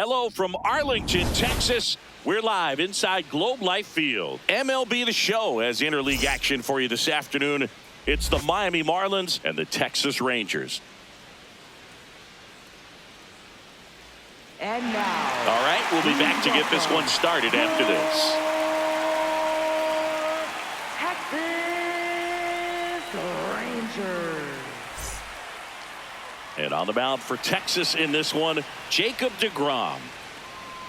Hello from Arlington, Texas. We're live inside Globe Life Field. MLB The Show has interleague action for you this afternoon. It's the Miami Marlins and the Texas Rangers. And now. All right, we'll be back to get this one started after this. Texas Rangers. And on the mound for Texas in this one, Jacob deGrom.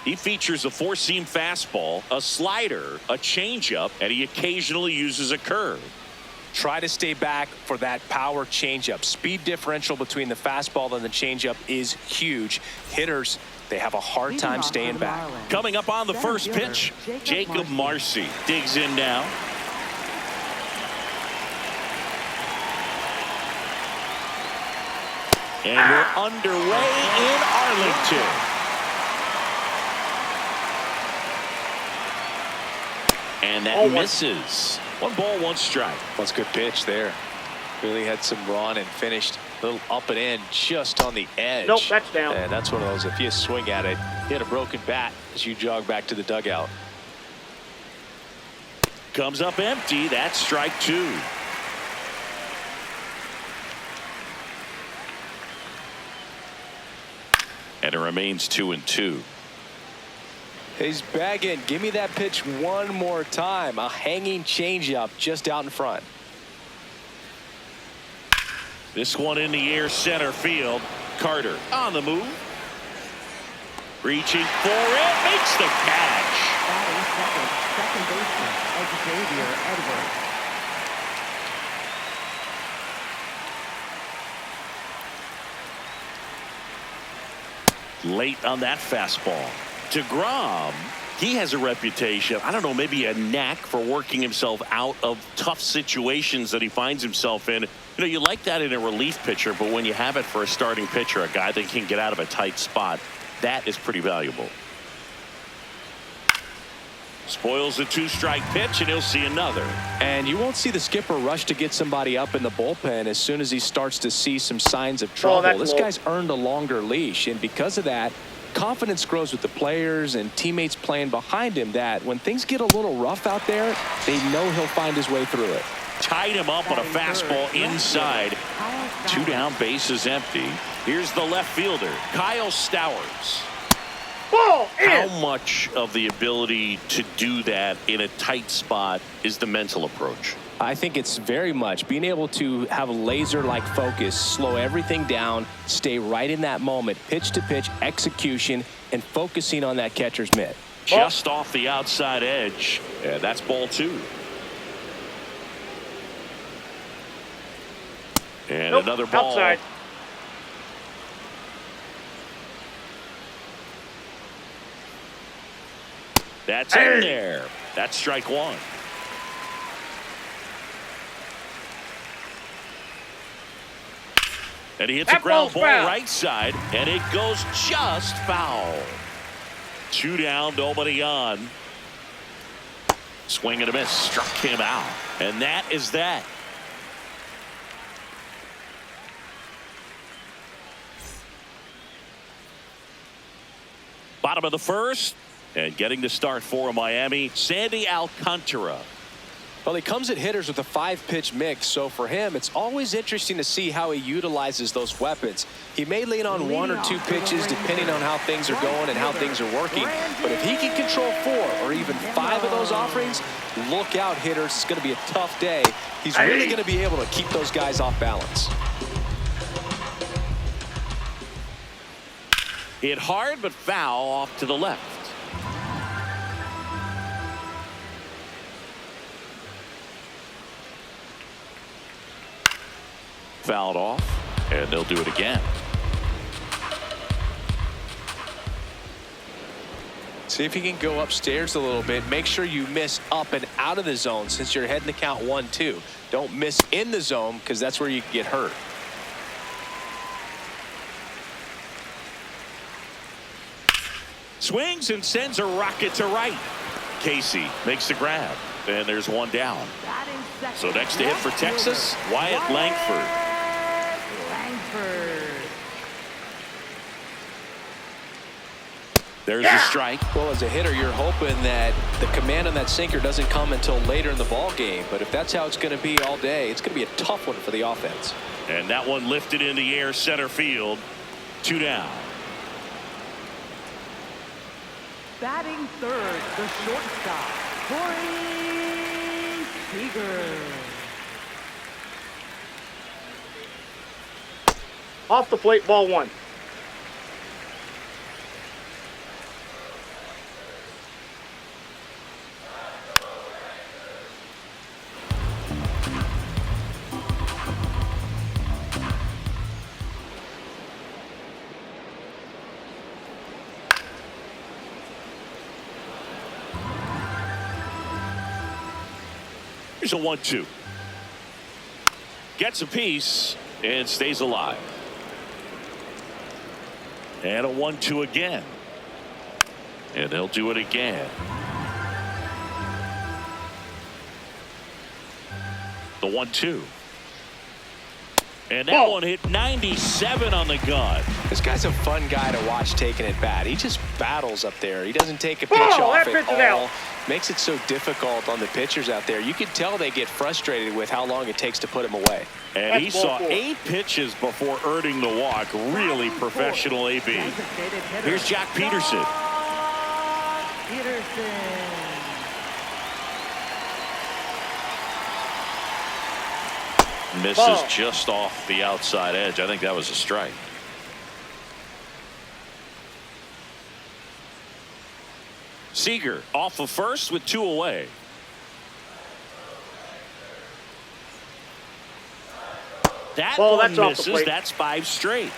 He features a four-seam fastball, a slider, a changeup, and he occasionally uses a curve. Try to stay back for that power changeup. Speed differential between the fastball and the changeup is huge. Hitters, they have a hard time staying back. Coming up on the first pitch, Jacob Marcy digs in now. And we're underway in Arlington. And that misses. 1 ball, 1 strike. That's a good pitch there. Really had some run and finished a little up and in just on the edge. Nope, that's down. And that's one of those, if you swing at it, hit a broken bat as you jog back to the dugout. Comes up empty. That's strike 2. And it remains 2-2. He's bagging. Give me that pitch one more time. A hanging changeup just out in front. This one in the air, center field. Carter on the move. Reaching for it. Makes the catch. Batting second baseman, Xavier Edwards. Late on that fastball. deGrom, he has a reputation, I don't know, maybe a knack for working himself out of tough situations that he finds himself in. You know, you like that in a relief pitcher, but when you have it for a starting pitcher, a guy that can get out of a tight spot, that is pretty valuable. Spoils a 2-strike pitch, and he'll see another. And you won't see the skipper rush to get somebody up in the bullpen as soon as he starts to see some signs of trouble. This guy's earned a longer leash, and because of that, confidence grows with the players and teammates playing behind him, that when things get a little rough out there, they know he'll find his way through it. Tied him up on a fastball inside. 2 down, bases empty. Here's the left fielder, Kyle Stowers. How much of the ability to do that in a tight spot is the mental approach? I think it's very much being able to have a laser-like focus, slow everything down, stay right in that moment, pitch to pitch execution, and focusing on that catcher's mitt. Just off the outside edge. Yeah, that's ball 2. And another ball. Outside. That's in there. That's strike 1. And he hits a ground ball right side, and it goes just foul. 2 down, nobody on. Swing and a miss, struck him out. And that is that. Bottom of the first. And getting the start for Miami, Sandy Alcantara. Well, he comes at hitters with a 5-pitch mix, so for him, it's always interesting to see how he utilizes those weapons. He may lean on 1 or 2 pitches depending on how things are going and how things are working, but if he can control 4 or even 5 of those offerings, look out, hitters. It's going to be a tough day. He's really going to be able to keep those guys off balance. Hit hard, but foul off to the left. Fouled off, and they'll do it again. See if you can go upstairs a little bit. Make sure you miss up and out of the zone since you're heading to count 1-2. Don't miss in the zone because that's where you get hurt. Swings and sends a rocket to right. Casey makes the grab, and there's 1 down. So next to hit for Texas, Wyatt Langford. There's a strike. Well, as a hitter, you're hoping that the command on that sinker doesn't come until later in the ball game. But if that's how it's going to be all day, it's going to be a tough one for the offense. And that one lifted in the air center field. 2 down. Batting third, the shortstop, Corey Seager. Off the plate, ball 1. Here's a 1-2. Gets a piece and stays alive. And a 1-2 again. And they'll do it again. The 1-2. And that one hit 97 on the gun. This guy's a fun guy to watch taking at bat. He just battles up there. He doesn't take a pitch Ball, off that pitch at is all. out. Makes it so difficult on the pitchers out there. You can tell they get frustrated with how long it takes to put him away. And he That's ball saw 4. 8 pitches before earning the walk. Really professional AB. Here's Jack Peterson. Misses Ball. just off the outside edge. I think that was a strike. Seager off of first with 2 away. That Ball, one that's off the misses. plate. That's 5 straight.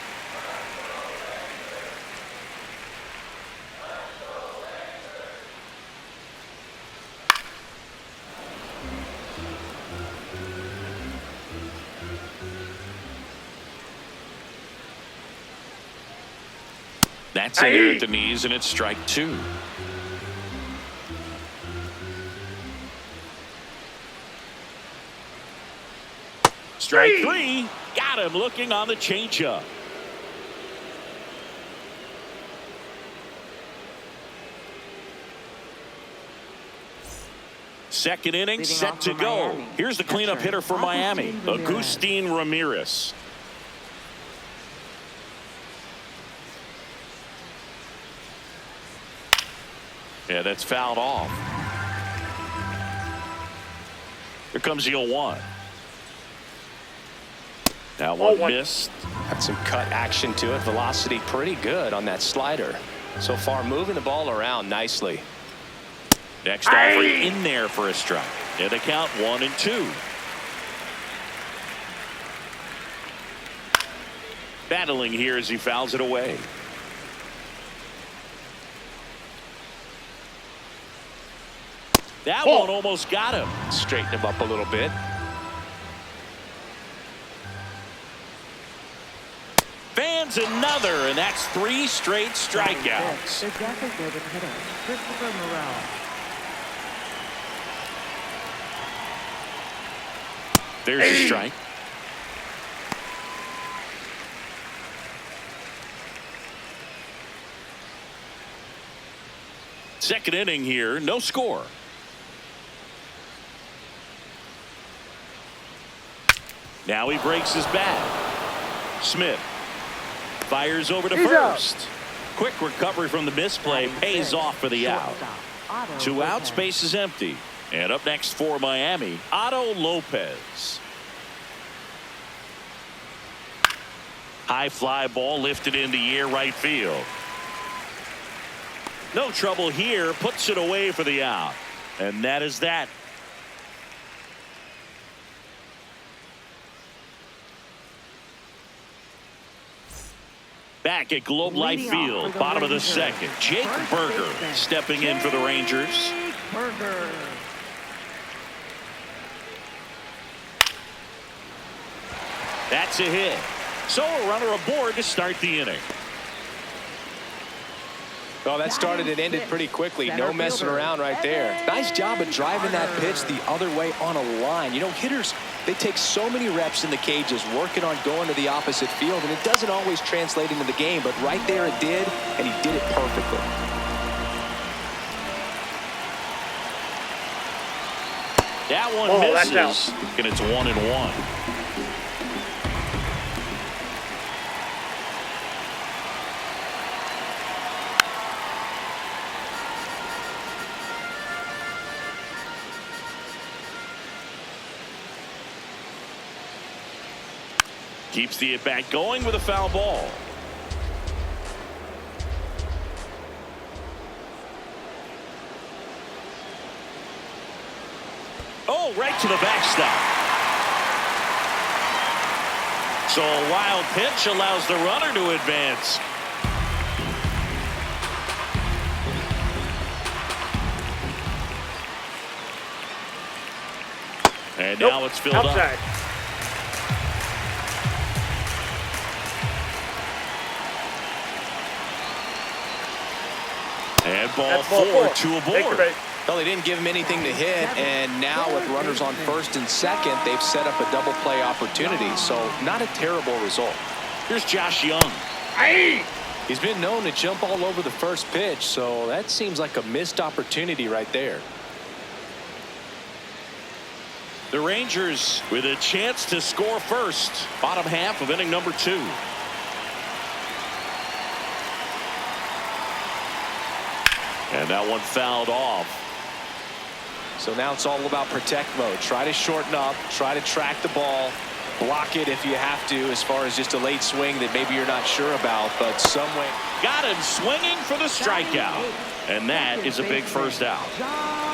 That's in there at the knees, and it's strike 2. Strike 3. Got him looking on the changeup. Second inning Leading set off to for go. Miami. Here's the cleanup hitter for Miami, Agustin Ramirez. Yeah, that's fouled off. Here comes the 0-1. That one missed. Had some cut action to it. Velocity pretty good on that slider. So far moving the ball around nicely. Next offer in there for a strike. And the count 1-2. Battling here as he fouls it away. That one almost got him. Straighten him up a little bit. Fans another, and that's 3 straight strikeouts. The designated hitter, Christopher Morel. There's a strike. Second inning here, no score. Now he breaks his bat. Smith fires over to first. Quick recovery from the misplay pays off for the out. 2 outs, base is empty. And up next for Miami, Otto Lopez. High fly ball lifted in the air right field. No trouble here, puts it away for the out. And that is that. Back at Globe Life Field, bottom of the second. Jake Berger stepping in for the Rangers. Berger. That's a hit. So a runner aboard to start the inning. Well, that started and ended pretty quickly. No messing around right there. Nice job of driving that pitch the other way on a line. You know, hitters, they take so many reps in the cages working on going to the opposite field, and it doesn't always translate into the game, but right there it did, and he did it perfectly. That one misses, and it's 1-1. Keeps the at-bat going with a foul ball. Oh, right to the backstop. So a wild pitch allows the runner to advance. And now it's filled outside. up. And ball four, two aboard. Well, they didn't give him anything to hit, and now with runners on first and second, they've set up a double play opportunity, so not a terrible result. Here's Josh Young. He's been known to jump all over the first pitch, so that seems like a missed opportunity right there. The Rangers with a chance to score first. Bottom half of inning number 2. And that one fouled off. So now it's all about protect mode. Try to shorten up, try to track the ball, block it if you have to, as far as just a late swing that maybe you're not sure about, but some way. Got him swinging for the strikeout. And that is a big first out.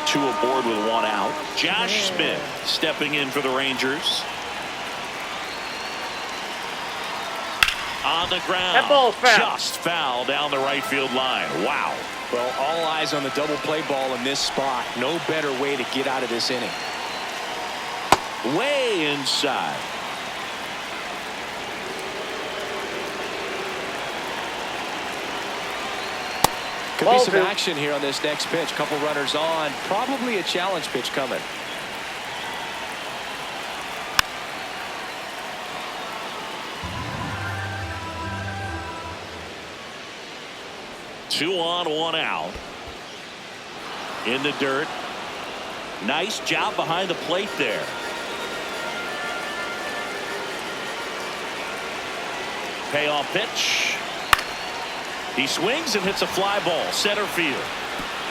2 aboard with 1 out. Josh Smith stepping in for the Rangers. On the ground. That ball's foul. Just foul down the right field line. Wow. Well, all eyes on the double play ball in this spot. No better way to get out of this inning. Way inside. Could be some action here on this next pitch. Couple runners on. Probably a challenge pitch coming. Two on, 1 out. In the dirt. Nice job behind the plate there. Payoff pitch. He swings and hits a fly ball. Center field.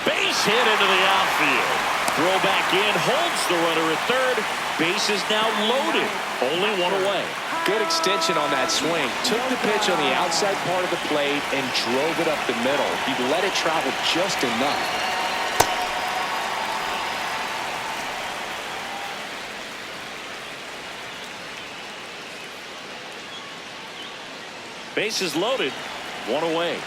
Base hit into the outfield. Throw back in. Holds the runner at third. Base is now loaded. Only 1 away. Good extension on that swing. Took the pitch on the outside part of the plate and drove it up the middle. He let it travel just enough. Bases loaded. 1 away.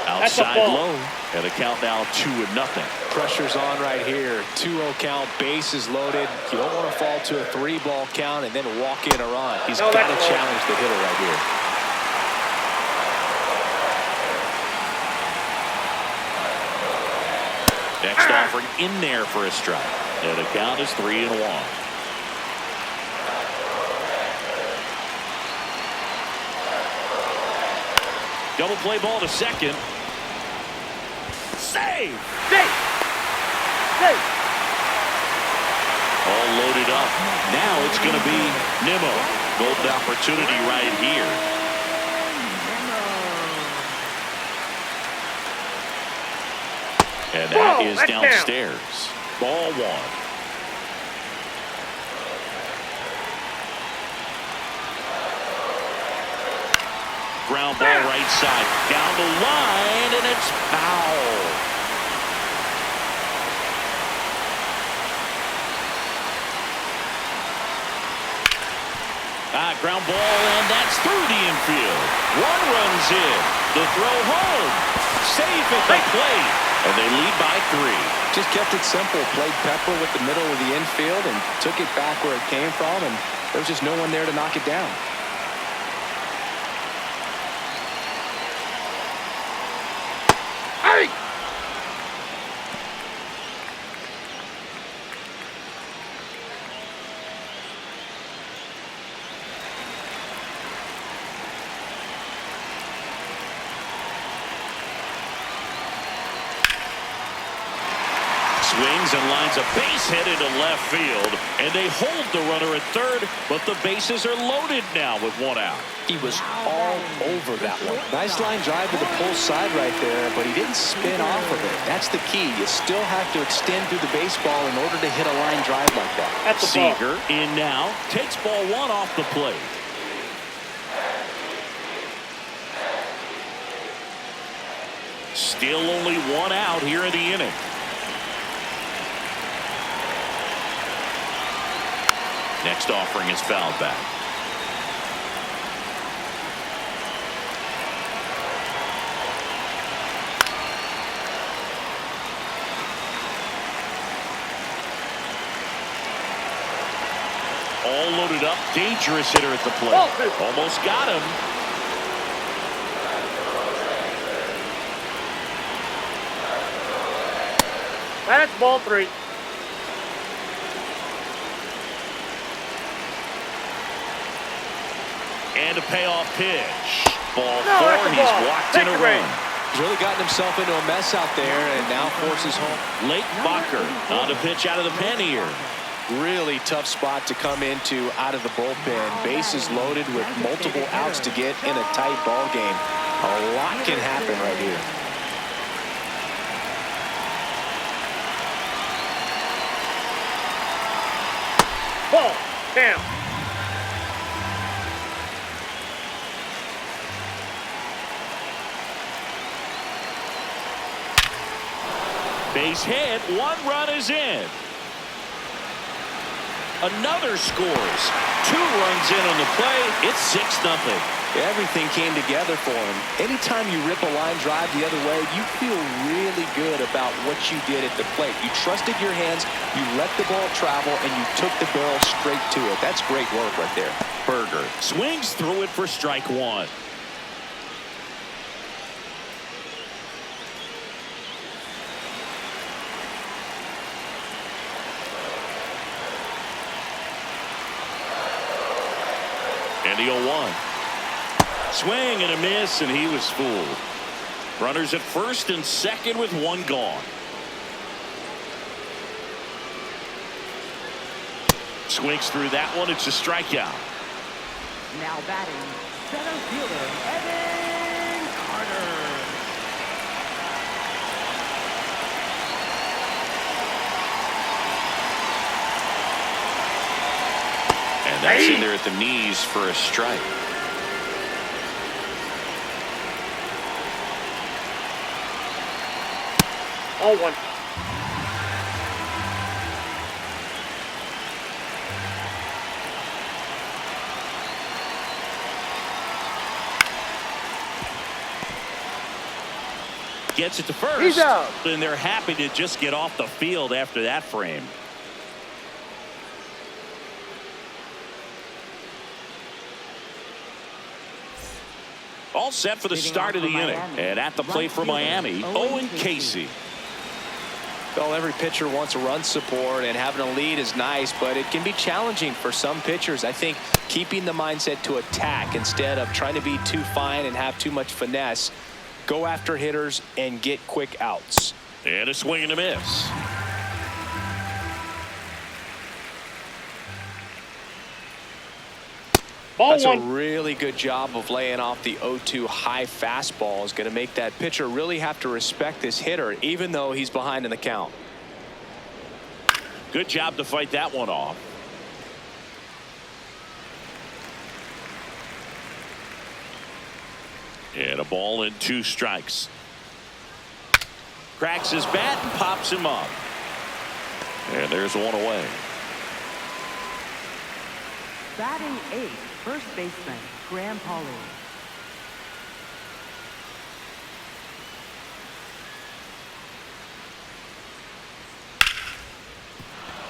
Outside low. And a count now 2-0. Pressure's on right here. 2-0 count. Bases loaded. You don't want to fall to a 3-ball count and then walk in a run. He's got to challenge the hitter right here. Next offering in there for a strike. And the count is 3-1. Double play ball to second. Save! Save! Save! All loaded up. Now it's going to be Nimmo. Golden opportunity right here. And that is downstairs. Ball 1. Ground ball right side. Down the line, and it's foul. Ground ball, and that's through the infield. 1 runs in. The throw home. Safe at the plate. And they lead by 3. Just kept it simple. Played pepper with the middle of the infield and took it back where it came from, and there was just no one there to knock it down. swings and lines a base hit into left field, and they hold the runner at third, but the bases are loaded now with one out. He was all over that one. Nice line drive to the pull side right there, but he didn't spin off of it. That's the key. You still have to extend through the baseball in order to hit a line drive like that. At the Seager in now, takes ball one off the plate. Still only one out here in the inning. Next offering is fouled back. All loaded up, dangerous hitter at the plate. Almost got him. That's ball 3. And a payoff pitch. Ball No, 4. that's the He's ball. walked Take in a the run. range. He's really gotten himself into a mess out there and now forces home. Lake Bacher on a pitch out of the pen here. Really tough spot to come into out of the bullpen. Bases loaded with multiple outs to get in a tight ball game. A lot can happen right here. Ball. Down. Base hit. 1 run is in. Another scores. 2 runs in on the play. It's 6-0. Everything came together for him. Anytime you rip a line drive the other way, you feel really good about what you did at the plate. You trusted your hands, you let the ball travel, and you took the barrel straight to it. That's great work right there. Berger swings through it for strike 1. And the 0-1. Swing and a miss, and he was fooled. Runners at first and second with 1 gone. Swings through that one. It's a strikeout. Now batting, center fielder, Evan Carter. And that's in there at the knees for a strike. All 1. Gets it to first. He's out. And they're happy to just get off the field after that frame. All set for the start of the inning. And at the plate for Miami, Owen Casey. Well, every pitcher wants a run support, and having a lead is nice, but it can be challenging for some pitchers. I think keeping the mindset to attack instead of trying to be too fine and have too much finesse. Go after hitters and get quick outs. And a swing and a miss. Ball That's a 1. really good job of laying off the 0-2 high fastball. Is going to make that pitcher really have to respect this hitter, even though he's behind in the count. Good job to fight that one off. And a ball and 2 strikes. Cracks his bat and pops him up. And there's 1 away. Batting 8th, first baseman, Graham Pauley.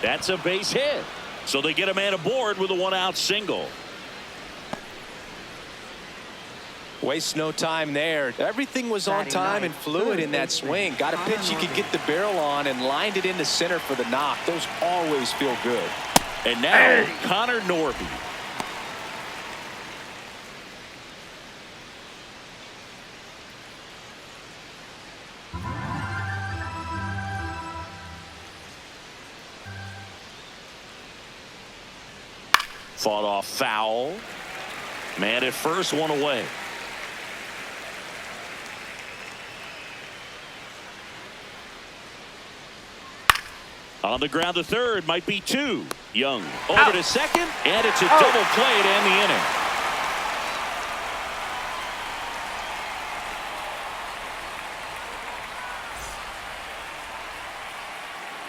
That's a base hit. So they get a man aboard with a 1-out single. Waste no time there. Everything was on time and fluid in that swing. Got a pitch you could get the barrel on and lined it into center for the knock. Those always feel good. And now Connor Norby. Fought off foul. Man at first, one away. On the ground to third, might be two. Young over to second, and it's a double play to end the inning.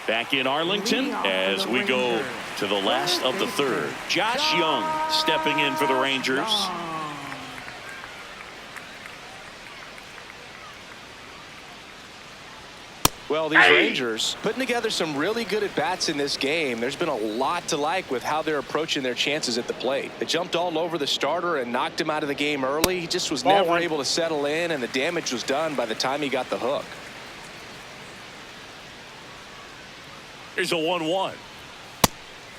Back in Arlington as we go to the last of the third. Josh Young stepping in for the Rangers. Well, these Rangers putting together some really good at-bats in this game. There's been a lot to like with how they're approaching their chances at the plate. They jumped all over the starter and knocked him out of the game early. He just was never able to settle in, and the damage was done by the time he got the hook. Here's a 1-1.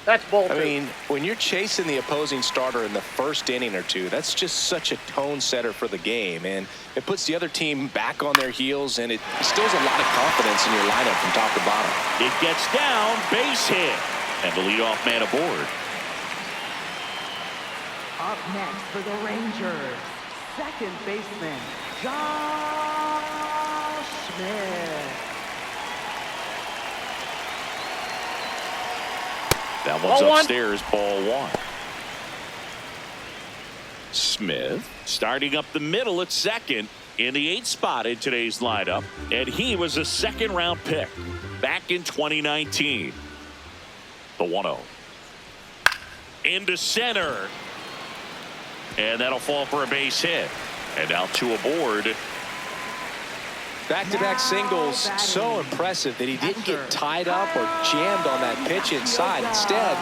That's ball two. I mean, when you're chasing the opposing starter in the first inning or two, that's just such a tone setter for the game, and it puts the other team back on their heels, and it instills a lot of confidence in your lineup from top to bottom. It gets down, base hit, and the leadoff man aboard. Up next for the Rangers, second baseman, Josh Smith. That one's upstairs, ball one. Smith starting up the middle at second in the 8th spot in today's lineup, and he was a second-round pick back in 2019. The 1-0 into center, and that'll fall for a base hit. And now two aboard. Back-to-back singles, so impressive that he didn't get tied up or jammed on that pitch inside. Instead,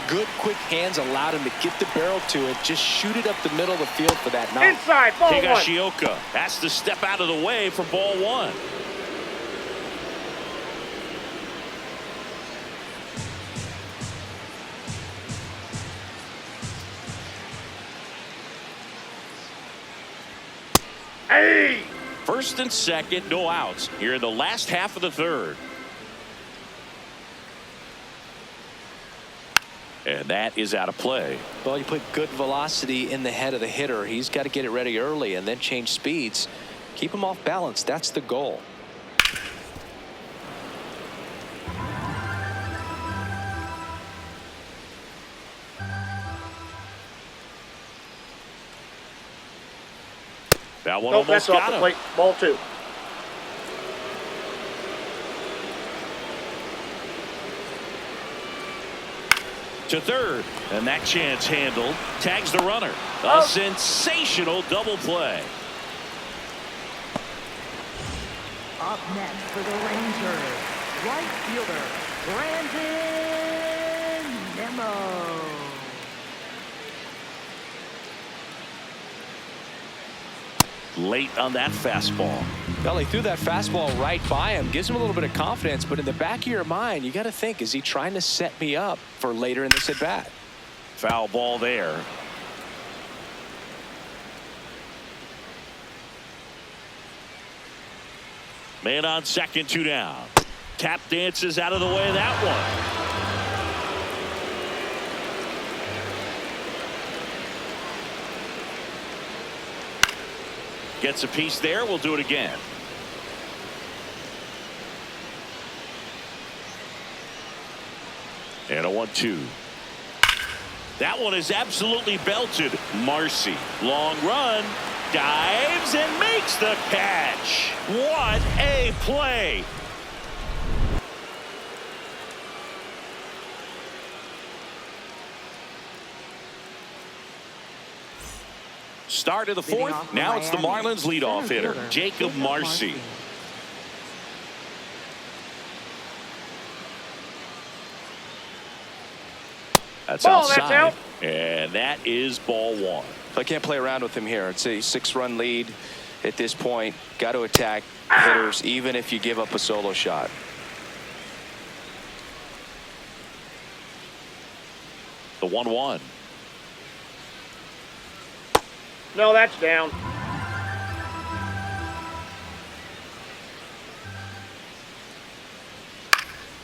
good quick hands allowed him to get the barrel to it, just shoot it up the middle of the field for that knock. Inside, ball one. Higashioka has to step out of the way for ball one. Hey! First and second, no outs here in the last half of the third. And that is out of play. Well, you put good velocity in the head of the hitter. He's got to get it ready early and then change speeds. Keep him off balance. That's the goal. That one Nope, almost that's off got the him. plate. Ball two. To third, and that chance handled. Tags the runner. A sensational double play. Up next for the Rangers, right fielder, Brandon Nimmo. Late on that fastball. Well, he threw that fastball right by him. Gives him a little bit of confidence, but in the back of your mind, you got to think, is he trying to set me up for later in this at-bat? Foul ball there. Man on second, two down. Tap dances out of the way of that one. Gets a piece there. We'll do it again. And a 1-2. That one is absolutely belted. Marcy, long run, dives and makes the catch. What a play. Start of the fourth. Now it's the Marlins leadoff hitter, Jacob Marcy. That's outside. That's out. And that is ball one. I can't play around with him here. It's a 6-run lead at this point. Got to attack hitters, even if you give up a solo shot. The 1-1. No, that's down.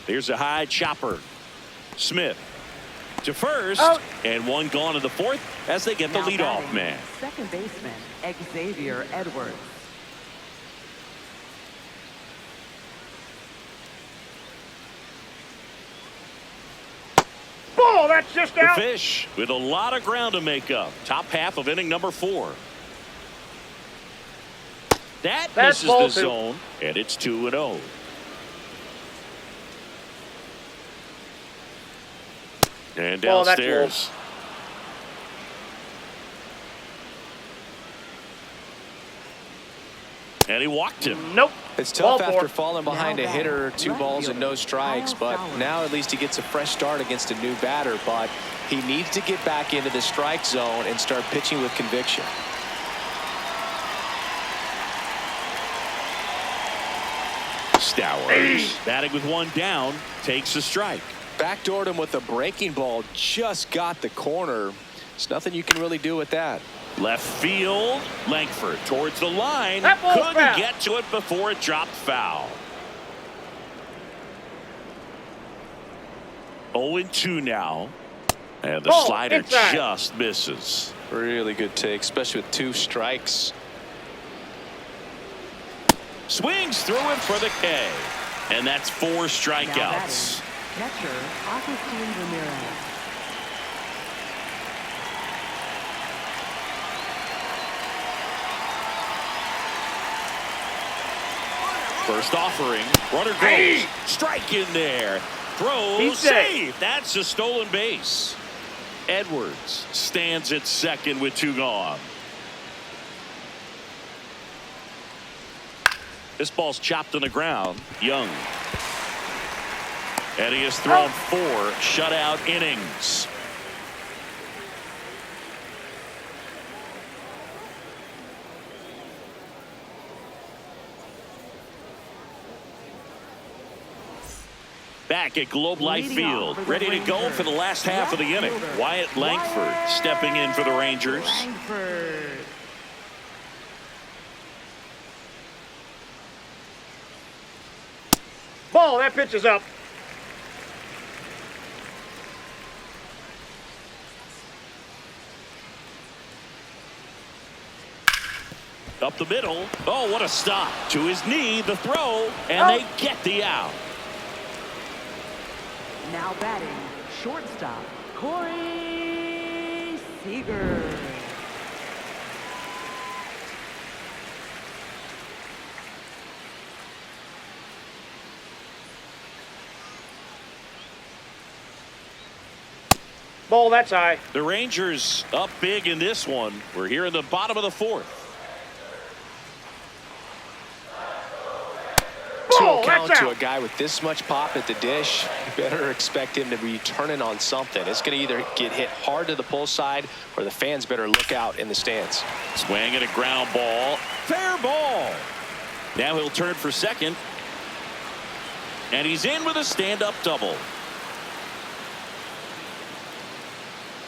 There's a high chopper. Smith to first, Out. and one gone in the fourth as they get the Now leadoff batting, man. second baseman, Xavier Edwards. Ball, that's just The out. Fish with a lot of ground to make up. Top half of inning number 4. That That's misses ball the 2. zone, and it's 2-0. And Ball, that's downstairs. And he walked him. Nope. It's tough Ball after 4. falling behind a Now hitter, batting, 2 balls and no left strikes, fielder, but Kyle now at least he gets a fresh start against a new batter. But he needs to get back into the strike zone and start pitching with conviction. Stowers batting with one down, takes a strike. Backdoored him with a breaking ball, just got the corner. There's nothing you can really do with that. Left field, Langford towards the line. That ball's Couldn't foul. get to it before it dropped foul. 0-2 now. And the Ball slider inside. just misses. Really good take, especially with 2 strikes. Swings through it for the K. And that's 4 Now strikeouts. batting, catcher, Agustin Ramirez. First offering. Runner goes. Hey. Strike in there. Throw. He's Save. That's a stolen base. Edwards stands at second with 2 gone. This ball's chopped on the ground. Young. And he has thrown 4 shutout innings. Back at Globe Life Leading Field, off for the ready to go Rangers, for the last half of the inning. left fielder, Wyatt Langford stepping in for the Rangers. Langford. Ball, that pitch is up. Up the middle. Oh, what a stop. To his knee, the throw, and Out. they get the out. Now batting, shortstop, Corey Seager. Ball, that's high. The Rangers up big in this one. We're here in the bottom of the 4th. Ball, 2-0 that's count to a out. guy with this much pop at the dish. You better expect him to be turning on something. It's going to either get hit hard to the pull side or the fans better look out in the stands. Swing and a ground ball. Fair ball. Now he'll turn for second. And he's in with a stand-up double.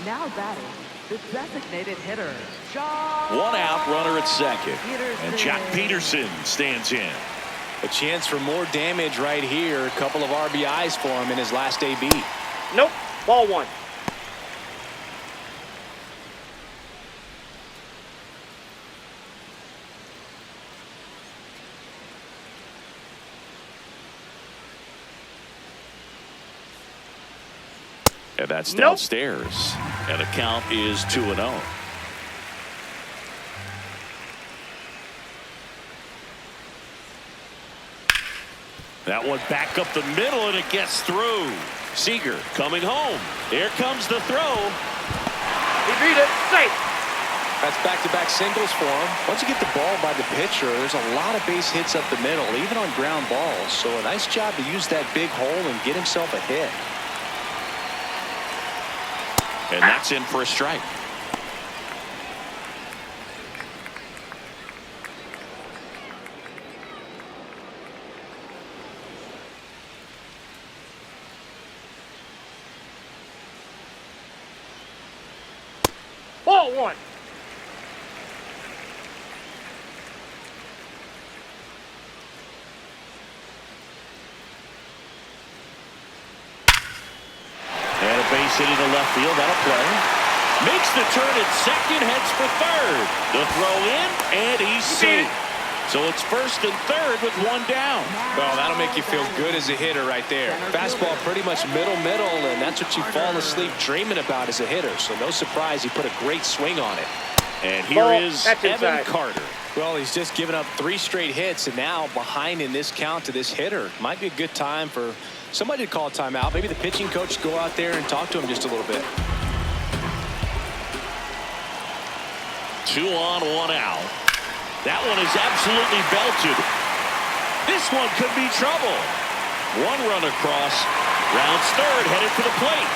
Now batting, the designated hitter, Jock. 1 out, runner at second. And Jock Peterson. Peterson stands in. A chance for more damage right here. A couple of RBIs for him in his last AB. Nope. Ball 1. And that's Nope. downstairs. And the count is 2-0. That one back up the middle, and it gets through. Seager coming home. Here comes the throw. He beat it. Safe. That's back-to-back singles for him. Once you get the ball by the pitcher, there's a lot of base hits up the middle, even on ground balls. So a nice job to use that big hole and get himself a hit. And that's in for a strike. Ball 1. And a base base hitting to left field. That'll play. Makes the turn at second, heads for third. The throw in, and he's safe. So it's first and third with one down. Well, that'll make you feel good as a hitter right there. Fastball pretty much middle, and that's what you fall asleep dreaming about as a hitter. So no surprise, he put a great swing on it. And here is Evan Carter. Well, he's just given up 3 straight hits, and now behind in this count to this hitter. Might be a good time for somebody to call a timeout. Maybe the pitching coach go out there and talk to him just a little bit. 2 on, 1 out. That one is absolutely belted. This one could be trouble. 1 run across. Rounds third, headed for the plate.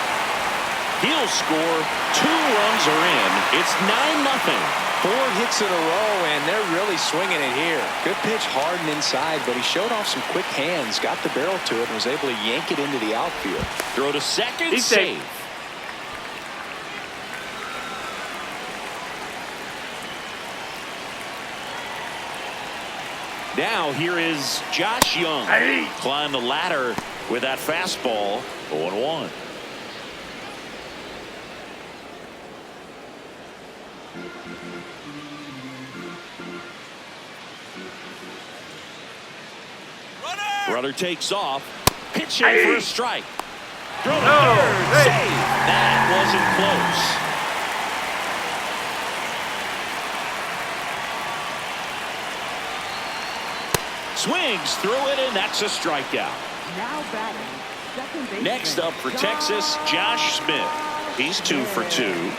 He'll score. 2 runs are in. It's 9-0. 4 hits in a row, and they're really swinging it here. Good pitch hard and inside, but he showed off some quick hands, got the barrel to it, and was able to yank it into the outfield. Throw to second, he's safe. Now here is Josh Young. Climb the ladder with that fastball. 0-1. Runner takes off. Pitching for a strike. Throw to third. Save. That wasn't close. Swings through it, and that's a strikeout. Now batting, second baseman. Next up for Texas, Josh Smith. He's 2 for 2.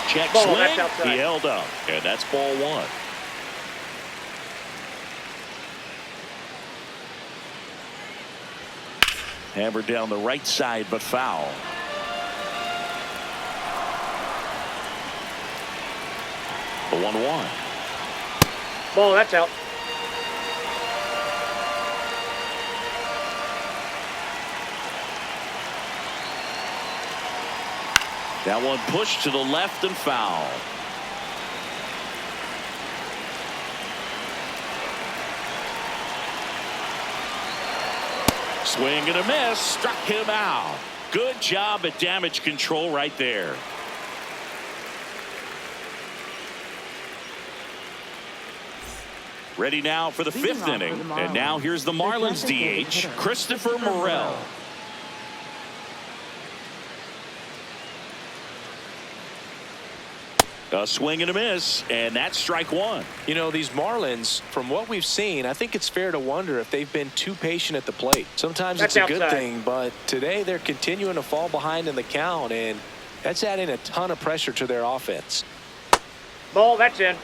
Check swing. He held up, and that's ball 1. Hammered down the right side, but foul. The 1-1. Ball, that's out. That one pushed to the left and foul. Swing and a miss. Struck him out. Good job at damage control right there. Ready now for the 5th inning. And now here's the Marlins DH, Christopher Morel. A swing and a miss, and that's strike 1. You know, these Marlins, from what we've seen, I think it's fair to wonder if they've been too patient at the plate. Sometimes it's a good thing, but today they're continuing to fall behind in the count, and that's adding a ton of pressure to their offense. Ball, that's in.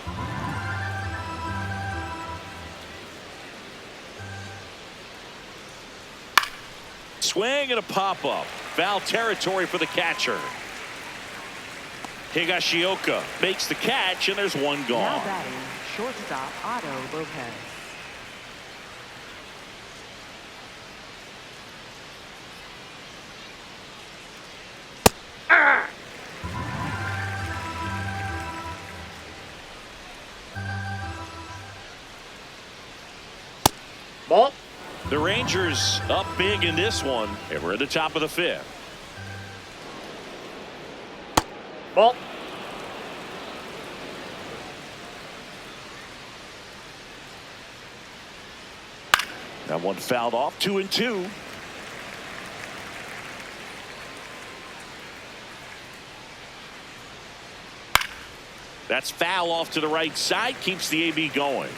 Swing and a pop-up. Foul territory for the catcher. Higashioka makes the catch, and there's 1 gone. Now batting, shortstop Otto Lopez. Ball. The Rangers up big in this one, and we're at the top of the 5th. Ball. That one fouled off. 2-2. That's foul off to the right side. Keeps the AB going.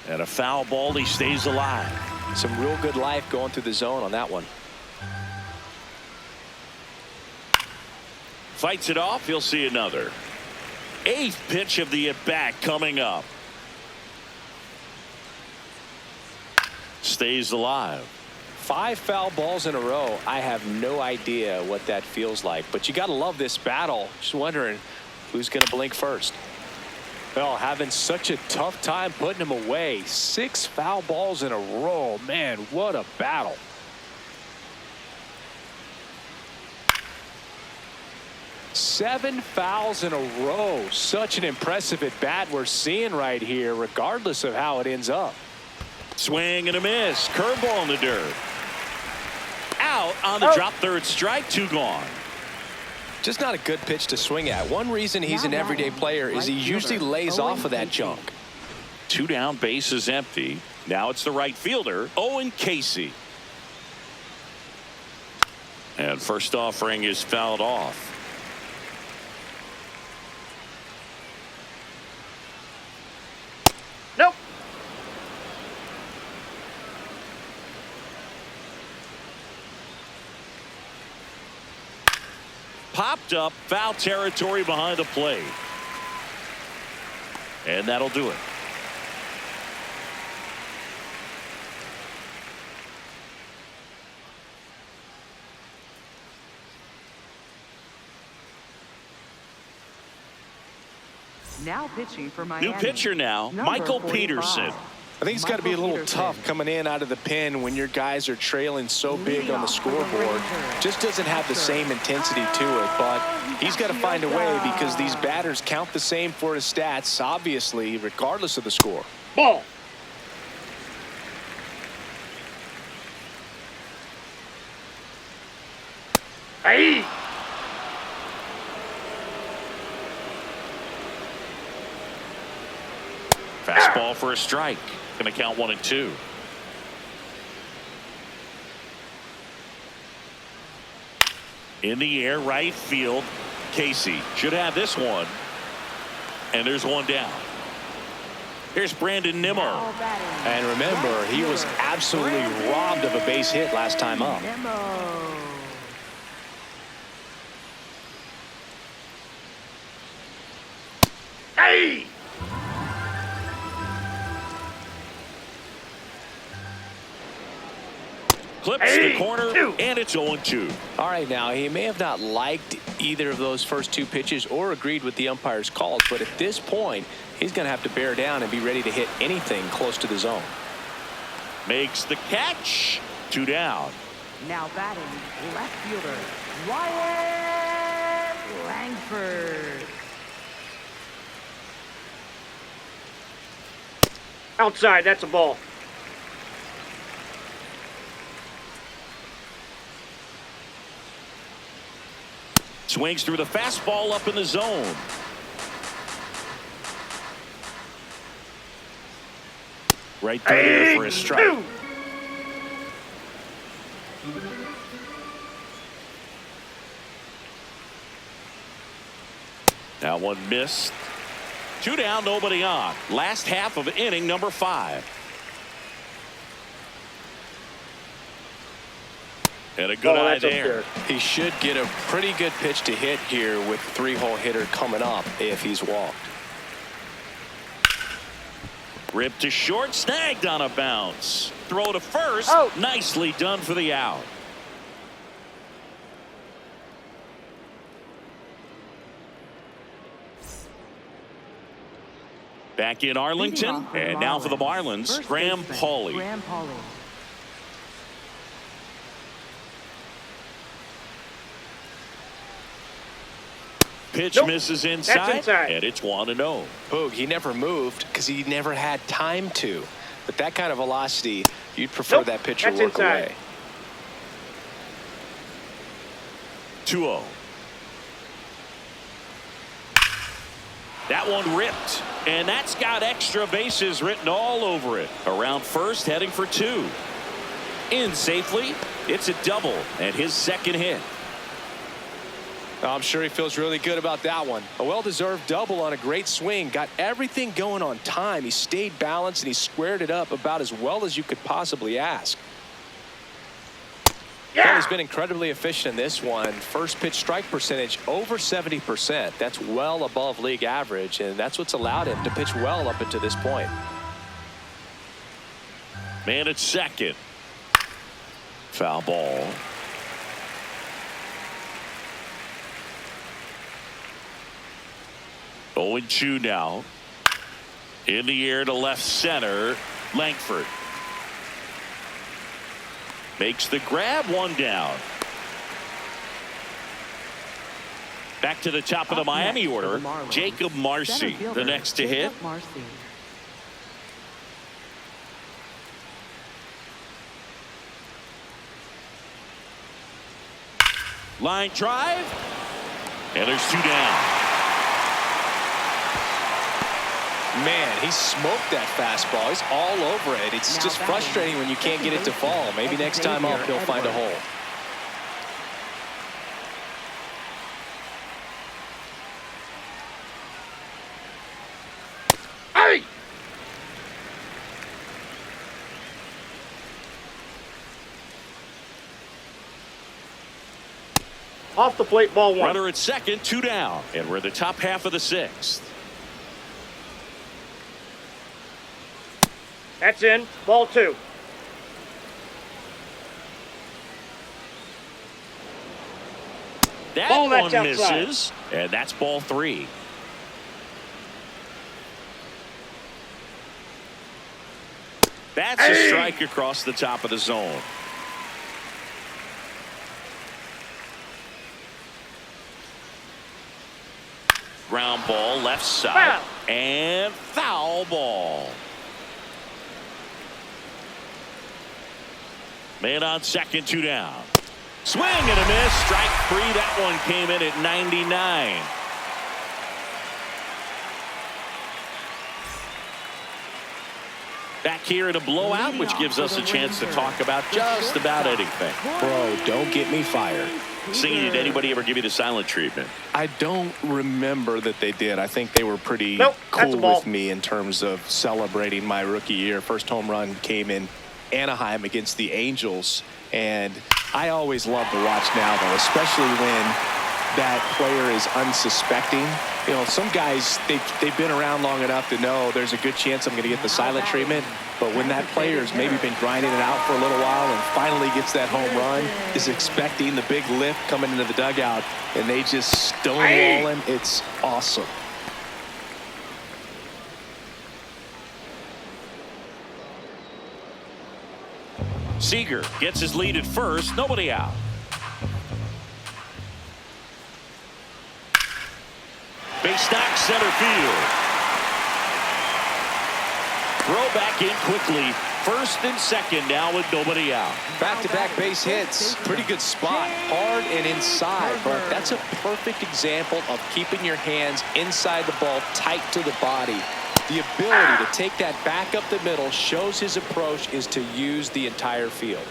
And a foul ball. He stays alive. Some real good life going through the zone on that one. Fights it off. He'll see another. 8th pitch of the at-bat coming up. Stays alive. 5 foul balls in a row. I have no idea what that feels like, but you got to love this battle. Just wondering who's going to blink first. Well, having such a tough time putting him away. 6 foul balls in a row. Man, what a battle. 7 fouls in a row. Such an impressive at bat we're seeing right here, regardless of how it ends up. Swing and a miss. Curveball in the dirt. Out on the drop, third strike, 2 gone. Just not a good pitch to swing at. One reason he's an everyday player is he usually lays off of that junk. 2 down, base is empty. Now it's the right fielder, Owen Casey. And first offering is fouled off. Nope. Popped up, foul territory behind the plate. And that'll do it. Now pitching for Miami. New pitcher now, Number Michael 45. Peterson. I think it's got to be a little Peterson. tough coming in out of the pen when your guys are trailing so big on the scoreboard. Just doesn't have the same intensity to it, but he's got to find a way because these batters count the same for his stats, obviously, regardless of the score. Ball. Hey. Fastball for a strike. Going to count 1 and 2. In the air, right field. Casey should have this one. And there's one down. Here's Brandon Nimmo. Now batting. And remember, he was absolutely robbed of a base hit last time up. Nimmo. Hey. Clips Hey, the corner, 2. and it's 0-2. All right, now, he may have not liked either of those first 2 pitches or agreed with the umpire's calls, but at this point, he's going to have to bear down and be ready to hit anything close to the zone. Makes the catch. 2 down. Now batting left fielder Wyatt Langford. Outside. That's a ball. Swings through the fastball up in the zone. Right there for a strike. 2. That one missed. 2 down, nobody on. Last half of inning number 5. And a good Oh, eye that's up there. He should get a pretty good pitch to hit here with 3-hole hitter coming up if he's walked. Ripped to short, snagged on a bounce. Throw to first. Oh. Nicely done for the out. Back in Arlington, and now for the Marlins, First Graham baseman, Pauley. Graham Pauley. Pitch Nope. misses That's inside, inside. and it's 1-0. Boog, he never moved because he never had time to. With that kind of velocity, you'd prefer Nope. that pitcher That's work inside. away. 2-0. That one ripped, and that's got extra bases written all over it. Around first, heading for 2. In safely, it's a double, and his second hit. I'm sure he feels really good about that one. A well-deserved double on a great swing. Got everything going on time. He stayed balanced, and he squared it up about as well as you could possibly ask. Yeah. He's been incredibly efficient in this one. First pitch strike percentage over 70%. That's well above league average, and that's what's allowed him to pitch well up until this point. Man at second. Foul ball. Oh, and 2 now. In the air to left center. Langford makes the grab, 1 down. Back to the top of the Up Miami next for order, the Marlins, Jacob center Marcy, fielder, the next to hit. Jacob Marcy. Line drive. And there's 2 down. Man, he smoked that fastball. He's all over it. It's Now just batting, frustrating when you can't get it to fall. Maybe next time up he'll find a hole. Hey! Off the plate, ball 1. Runner at second, 2 down. And we're in the top half of the 6th. That's in. Ball 2. That Ball, that's one outside. misses. And that's ball 3. That's a strike across the top of the zone. Ground ball left side. Foul. And foul ball. Man on second, 2 down. Swing and a miss. Strike 3. That one came in at 99. Back here in a blowout, which gives us a chance to talk about just about anything. Bro, don't get me fired. Singing, did anybody ever give you the silent treatment? I don't remember that they did. I think they were pretty Nope, that's a cool ball. with me in terms of celebrating my rookie year. First home run came in Anaheim against the Angels, and I always love to watch now, though, especially when that player is unsuspecting. You know, some guys, they've been around long enough to know there's a good chance I'm going to get the silent treatment. But when that player's maybe been grinding it out for a little while and finally gets that home run, is expecting the big lift coming into the dugout, and they just stonewall him, it's awesome. Seager gets his lead at first. Nobody out. Base knock center field. Throw back in quickly. First and second now with nobody out. Back-to-back base hits. Pretty good spot. Hard and inside. But that's a perfect example of keeping your hands inside the ball, tight to the body. The ability to take that back up the middle shows his approach is to use the entire field.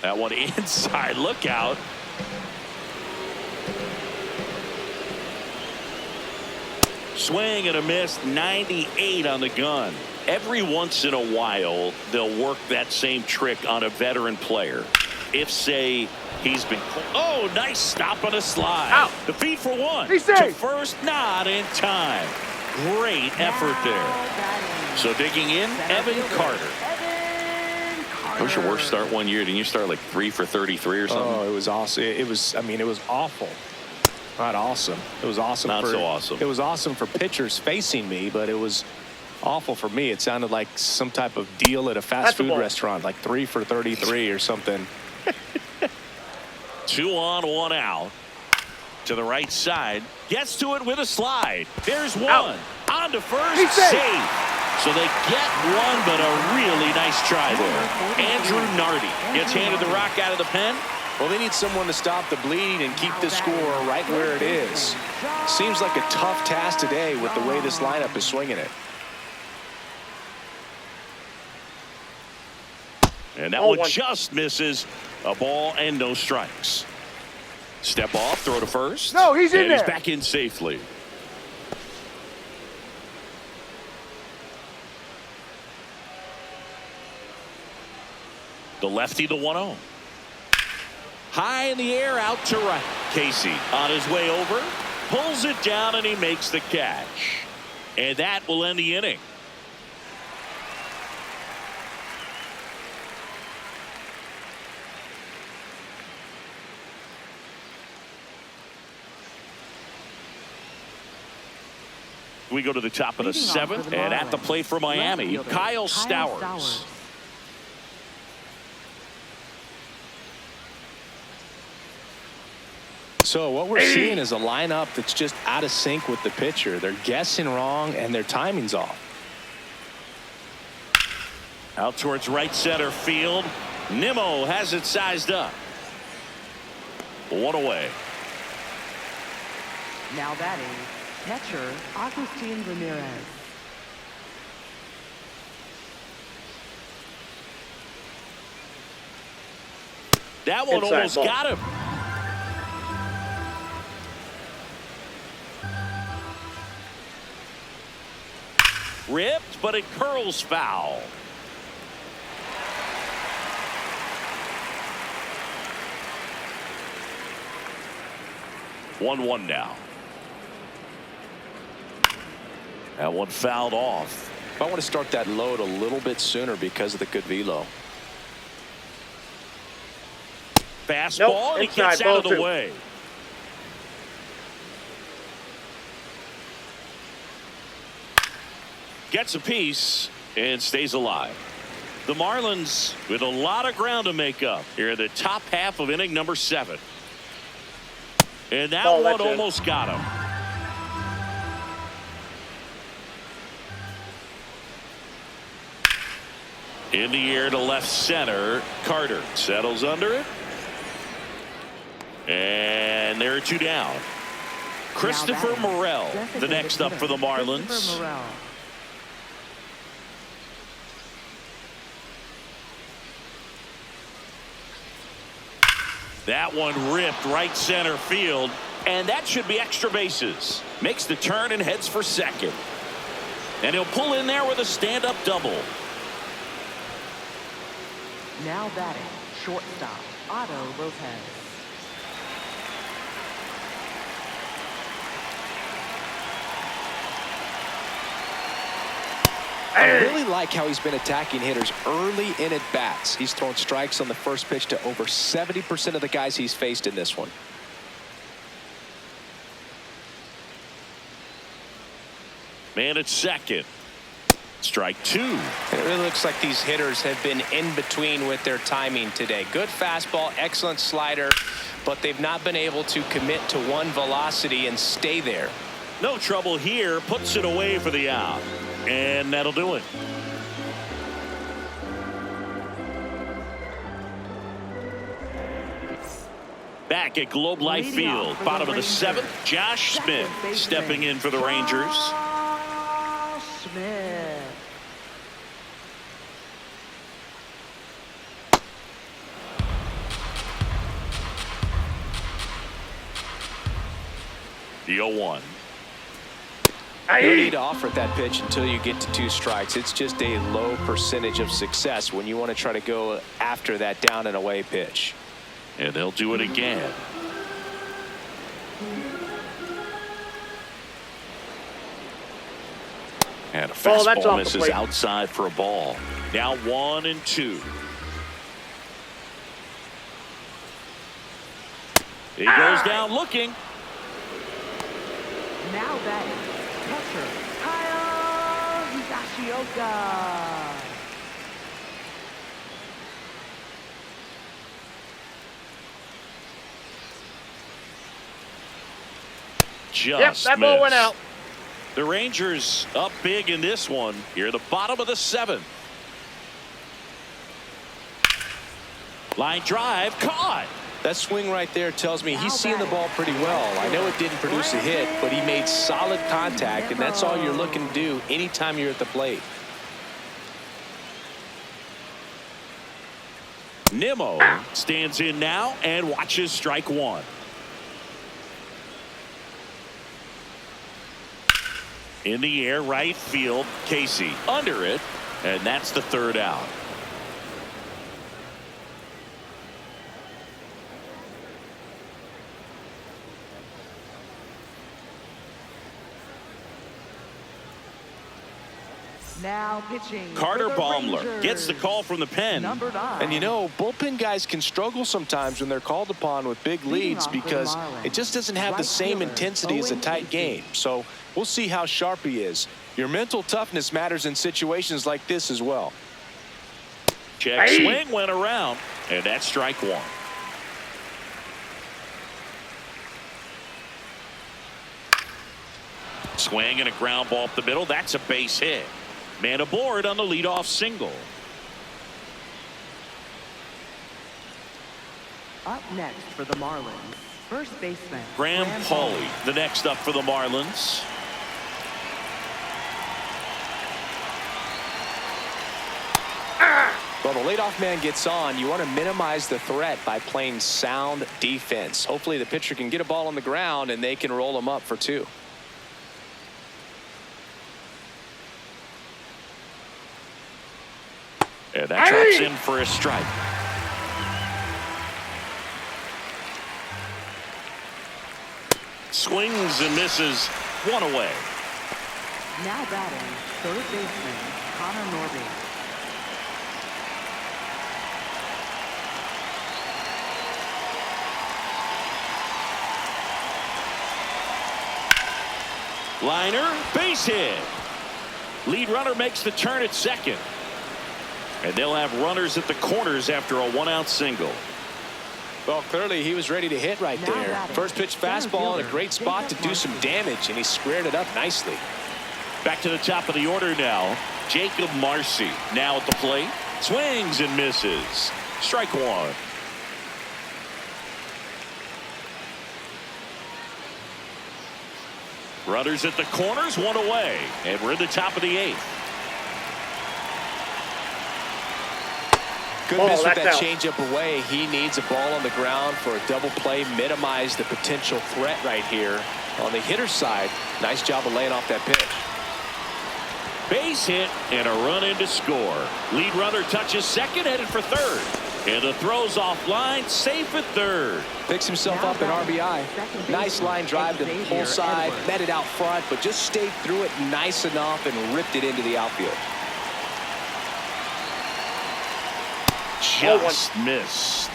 That one inside. Look out. Swing and a miss. 98 on the gun. Every once in a while, they'll work that same trick on a veteran player. If, say, he's been... Oh, nice stop on a slide. Out. The feed for one. Be safe. To first, not in time. Great effort there. So digging in, Evan Carter. What was your worst start one year? Didn't you start like 3 for 33 or something? Oh, it was awesome. It was, I mean, it was awful. Not awesome. It was awesome. Not so awesome. It was awesome for pitchers facing me, but it was awful for me. It sounded like some type of deal at a fast food restaurant, like 3 for 33 or something. 2 on, 1 out. To the right side. Gets to it with a slide. There's one. Out. On to first. He's safe. Safe. So they get one, but a really nice try there. Andrew Nardi gets handed the rock out of the pen. Well, they need someone to stop the bleeding and keep the score right where it is. Seems like a tough task today with the way this lineup is swinging it. And that one just misses. A ball and no strikes. Step off, throw to first. No, he's in and there. He's back in safely. The lefty, the 1-0. High in the air, out to right. Casey on his way over, pulls it down, and he makes the catch. And that will end the inning. we go to the top of the Leading off seventh, for the and at the Marlins, plate for Miami, left fielder, Kyle Stowers. So what we're seeing is a lineup that's just out of sync with the pitcher. They're guessing wrong, and their timing's off. Out towards right center field. Nimmo has it sized up. One away. Now batting, catcher Agustin Ramirez. That one Inside almost ball. got him. Ripped, but it curls foul. One now. That one fouled off. I want to start that load a little bit sooner because of the good velo. Fastball, Nope, and he inside, gets out of ball the two. way. Gets a piece and stays alive. The Marlins with a lot of ground to make up here in the top half of inning number 7. And that Ball, one that's in. almost got him. In the air to left center. Carter settles under it. And there are 2 down. Christopher batting, Morel, the designated next up for the hitter, Marlins. Christopher Morel. That one ripped right center field, and that should be extra bases. Makes the turn and heads for second. And he'll pull in there with a stand-up double. Now batting, shortstop Otto Lopez. I really like how he's been attacking hitters early in at bats. He's thrown strikes on the first pitch to over 70% of the guys he's faced in this one. Man at second. Strike 2. It really looks like these hitters have been in between with their timing today. Good fastball, excellent slider, but they've not been able to commit to one velocity and stay there. No trouble here. Puts it away for the out. And that'll do it. Back at Globe Life Leading off Field, for bottom the of the Rangers, 7th, Josh Smith second baseman, stepping in for the Rangers. Josh Smith. The 0-1. No need to offer that pitch until you get to 2 strikes. It's just a low percentage of success when you want to try to go after that down and away pitch. And they'll do it again. And a Ball, that's fastball off the misses plate. outside for a ball. Now 1-2. He goes down looking. Now batting, catcher Kyle Higashioka. Just Yep, that ball went missed. out. The Rangers up big in this one here at the bottom of the 7th. Line drive caught. That swing right there tells me he's seeing the ball pretty well. I know it didn't produce a hit, but he made solid contact, and that's all you're looking to do anytime you're at the plate. Nimmo stands in now and watches strike 1. In the air, right field, Casey under it, and that's the 3rd out. Now pitching. Carter for the Baumler Rangers, gets the call from the pen. Number 9. And you know, bullpen guys can struggle sometimes when they're called upon with big leads off for the because Marlins, it just doesn't have the right same fielder, intensity as a Owen tight Casey. game. So we'll see how sharp he is. Your mental toughness matters in situations like this as well. Check swing went around, and that's strike one. Swing and a ground ball up the middle. That's a base hit. Man aboard on the leadoff single. Up next for the Marlins, first baseman Graham Pauley, the next up for the Marlins. Well, the leadoff man gets on. You want to minimize the threat by playing sound defense. Hopefully the pitcher can get a ball on the ground and they can roll him up for 2. And that drops in for a strike. Swings and misses. One away. Now batting, third baseman Connor Norby. Liner, base hit. Lead runner makes the turn at second. And they'll have runners at the corners after a 1-out single. Well, clearly he was ready to hit right Now there. batting, First pitch center fastball in a fielder, great spot to Jacob do some Marcy. damage, and he squared it up nicely. Back to the top of the order now. Jacob Marcy now at the plate. Swings and misses. Strike one. Runners at the corners, one away. And we're in the top of the 8th. Good Ball, miss with that's that out. changeup away. He needs a ball on the ground for a double play. Minimize the potential threat right here. On the hitter's side, nice job of laying off that pitch. Base hit and a run in to score. Lead runner touches second, headed for third. And the throw's offline, safe at third. Picks himself Now up in batting, RBI. second Nice baseman, line drive to the Xavier pull side. Edwards. Met it out front, but just stayed through it nice enough and ripped it into the outfield. Just missed.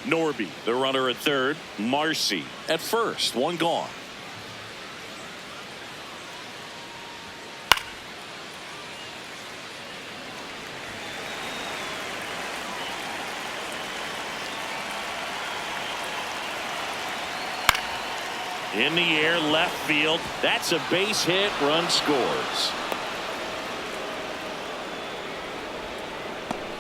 Norby, the runner at third. Marcy at first. One gone. In the air, left field. That's a base hit. Run scores.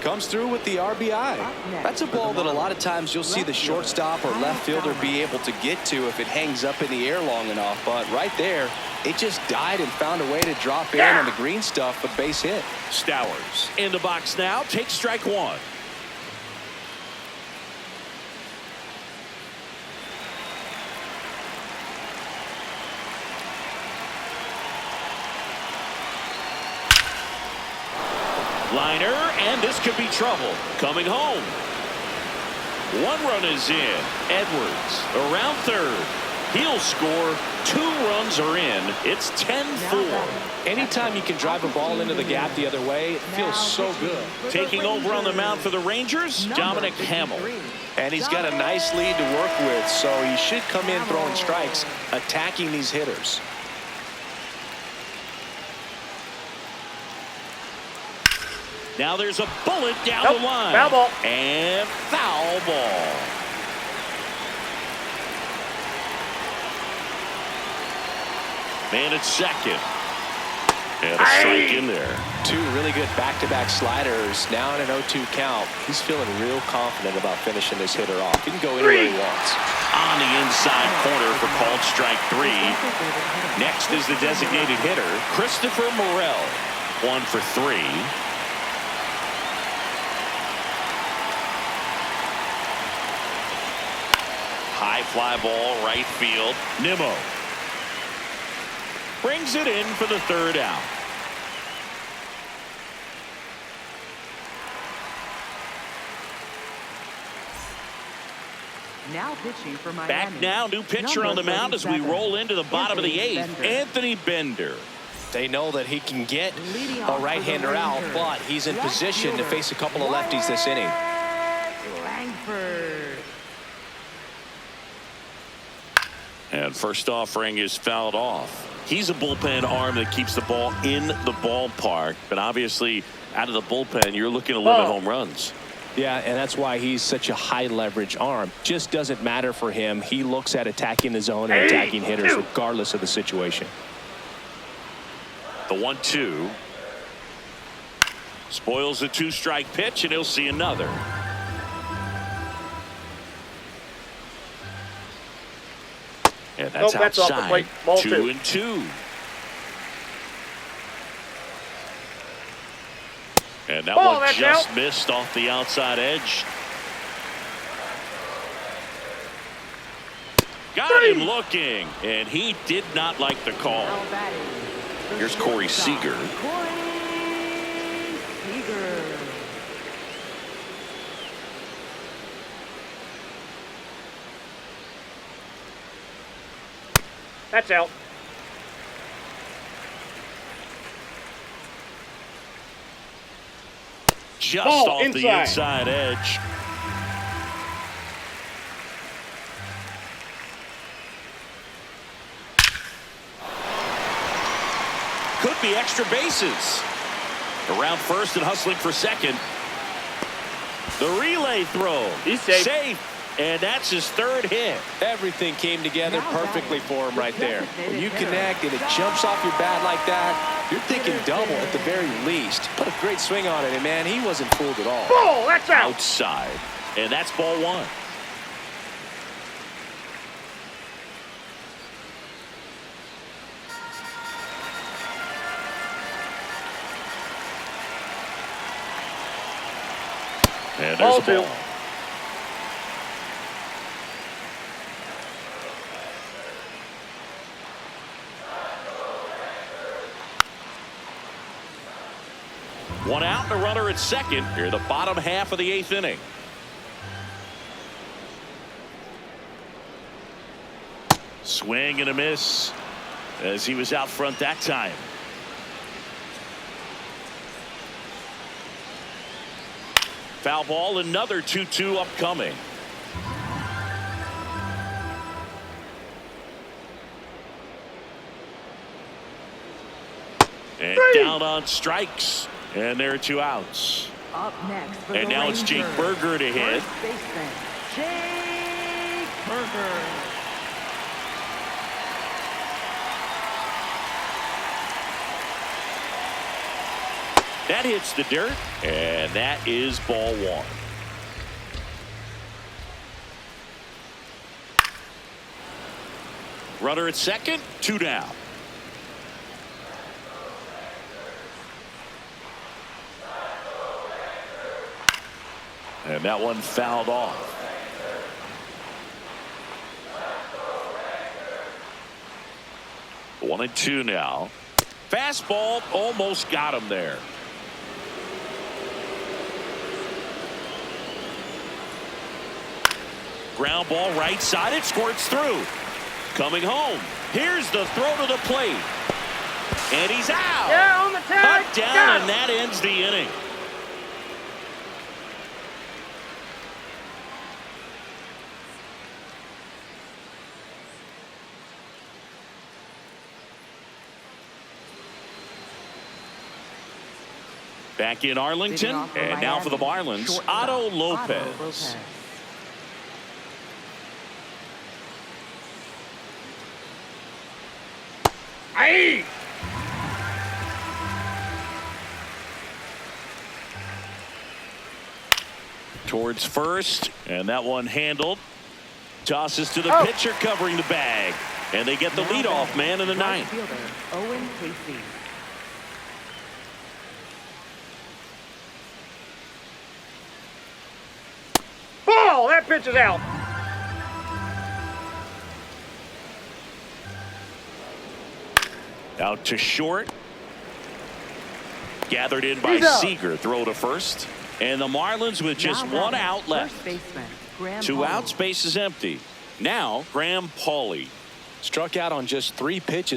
Comes through with the RBI. That's a ball that a lot of times you'll see the shortstop or left fielder be able to get to if it hangs up in the air long enough. But right there, it just died and found a way to drop in on the green stuff, a base hit. Stowers in the box now. Takes strike one. Liner, and this could be trouble. Coming home. One run is in. Edwards around third. He'll score. 2 runs are in. It's 10-4. Anytime you can drive a ball into the gap the other way, it feels so good. Taking over on the mound for the Rangers, Dominic Hamill. And he's got a nice lead to work with, so he should come in throwing strikes, attacking these hitters. Now there's a bullet down Nope, the line. foul ball. And foul ball. Man at second. And a strike in there. 2 really good back-to-back sliders. Now in an 0-2 count. He's feeling real confident about finishing this hitter off. He can go anywhere he wants. On the inside corner for called strike 3. Next is the designated hitter, Christopher Morel. 1 for 3. High fly ball, right field. Nimmo brings it in for the 3rd out. Now pitching for Miami. Back now, new pitcher on the mound as we roll into the bottom of the eighth. Anthony Bender. They know that he can get Leading a off for right-hander the out, Rangers. but he's in Left position to fielder, face a couple of lefties this inning. Langford. And first offering is fouled off. He's a bullpen arm that keeps the ball in the ballpark, but obviously out of the bullpen, you're looking to limit home runs. Yeah, and that's why he's such a high leverage arm. Just doesn't matter for him. He looks at attacking the zone and attacking hitters regardless of the situation. The 1-2 spoils the 2-strike pitch, and he'll see another. And that's Nope, that's off the outside. plate. Ball 2-2. And that Ball, one that's just out. missed off the outside edge. Got him looking, and he did not like the call. Now batting, the Here's Corey shortstop, Seager. Corey Seager. That's out. Just Ball off the inside. inside edge. Could be extra bases. Around first and hustling for second. The relay throw. He's safe. Safe. And that's his third hit. Everything came together Now perfectly batting, for him the right there. designated When you hitter. connect and it jumps off your bat like that, you're thinking double at the very least. Put a great swing on it, and man, he wasn't fooled at all. Ball, that's out. Outside. And that's ball one. And there's Ball the ball. two. One out and a runner at second. Here, the bottom half of the eighth inning. Swing and a miss as he was out front that time. Foul ball, another 2-2 upcoming. And down on strikes. And there are 2 outs. Up next for And the now it's Jake Rangers, Berger to hit. first baseman, Jake Berger. That hits the dirt, and that is ball one. Runner at second, 2 down. And that one fouled off. One and 2 now. Fastball almost got him there. Ground ball right side. It squirts through. Coming home. Here's the throw to the plate. And he's out. Yeah, on the tag. Cut down, Got and him. that ends the inning. Back in Arlington, Leading off for and now for the Miami, Marlins, shortstop, Otto Otto Lopez. Lopez. Aye. Towards first, and that one handled. Tosses to the Oh. pitcher covering the bag. And they get the Now leadoff batting, man in the right ninth. fielder, Owen Casey. Ball, that pitch is out. Out to short. Gathered in by He's out. Seager. Throw to first. And the Marlins with just Now one batting, out left. First baseman, Graham 2 Paul. outs, base is empty. Now, Graham Pauley. Struck out on just 3 pitches.